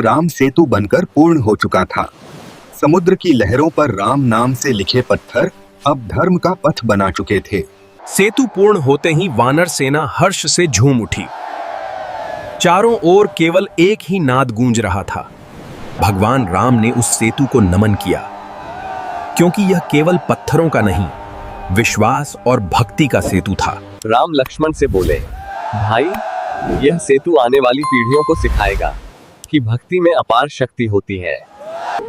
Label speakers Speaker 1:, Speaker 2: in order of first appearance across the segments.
Speaker 1: राम सेतु बनकर पूर्ण हो चुका था। समुद्र की लहरों पर राम नाम से लिखे पत्थर अब धर्म का पथ बना चुके थे।
Speaker 2: सेतु पूर्ण होते ही वानर सेना हर्ष से झूम उठी। चारों ओर केवल एक ही नाद गूंज रहा था। भगवान राम ने उस सेतु को नमन किया, क्योंकि यह केवल पत्थरों का नहीं, विश्वास और भक्ति का सेतु था।
Speaker 3: राम लक्ष्मण से बोले, भाई, यह सेतु आने वाली पीढ़ियों को सिखाएगा कि भक्ति में अपार शक्ति होती है।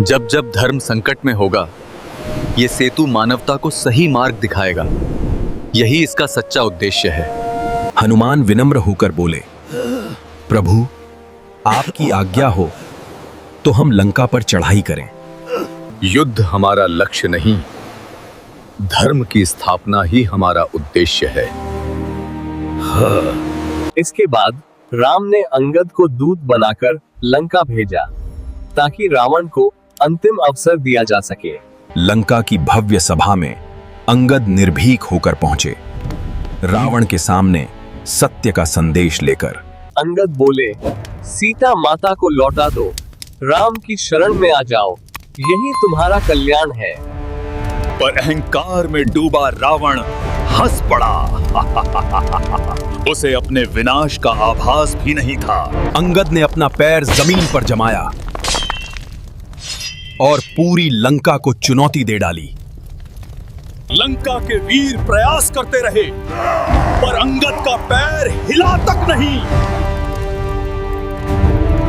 Speaker 4: जब जब धर्म संकट में होगा, ये सेतु मानवता को सही मार्ग दिखाएगा। यही इसका सच्चा उद्देश्य है।
Speaker 2: हनुमान विनम्र होकर बोले, प्रभु, आपकी आज्ञा हो तो हम लंका पर चढ़ाई करें।
Speaker 4: युद्ध हमारा लक्ष्य नहीं, धर्म की स्थापना ही हमारा उद्देश्य है।
Speaker 3: इसके बाद राम ने अंगद को दूत बनाकर लंका भेजा, ताकि रावण को अंतिम अवसर दिया जा सके।
Speaker 2: लंका की भव्य सभा में अंगद निर्भीक होकर पहुंचे, रावण के सामने सत्य का संदेश लेकर।
Speaker 3: अंगद बोले, सीता माता को लौटा दो, राम की शरण में आ जाओ, यही तुम्हारा कल्याण है।
Speaker 4: पर अहंकार में डूबा रावण हंस पड़ा। उसे अपने विनाश का आभास भी नहीं था।
Speaker 2: अंगद ने अपना पैर जमीन पर जमाया और पूरी लंका को चुनौती दे डाली।
Speaker 4: लंका के वीर प्रयास करते रहे, पर अंगद का पैर हिला तक नहीं।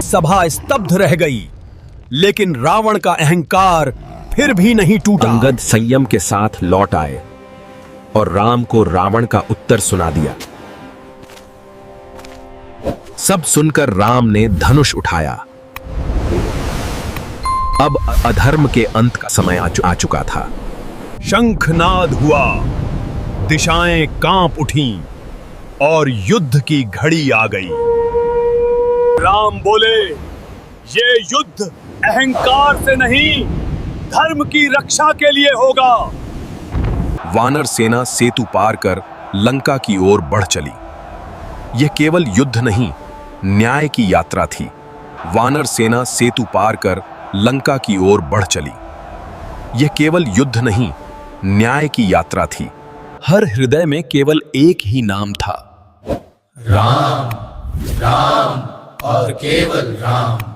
Speaker 2: सभा स्तब्ध रह गई, लेकिन रावण का अहंकार फिर भी नहीं टूटा। अंगद संयम के साथ लौट आए और राम को रावण का उत्तर सुना दिया। सब सुनकर राम ने धनुष उठाया। अब अधर्म के अंत का समय आ चुका था। शंखनाद हुआ, दिशाएं कांप उठीं और युद्ध की घड़ी आ गई।
Speaker 4: राम बोले, ये युद्ध अहंकार से नहीं, धर्म की रक्षा के लिए होगा।
Speaker 2: वानर सेना सेतु पार कर लंका की ओर बढ़ चली। यह केवल युद्ध नहीं, न्याय की यात्रा थी। वानर सेना सेतु पार कर लंका की ओर बढ़ चली। यह केवल युद्ध नहीं, न्याय की यात्रा थी। हर हृदय में केवल एक ही नाम था,
Speaker 5: राम, राम और केवल राम।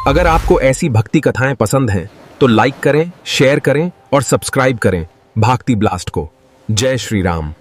Speaker 2: अगर आपको ऐसी भक्ति कथाएं पसंद हैं तो लाइक करें, शेयर करें और सब्सक्राइब करें भागती ब्लास्ट को। जय श्री राम।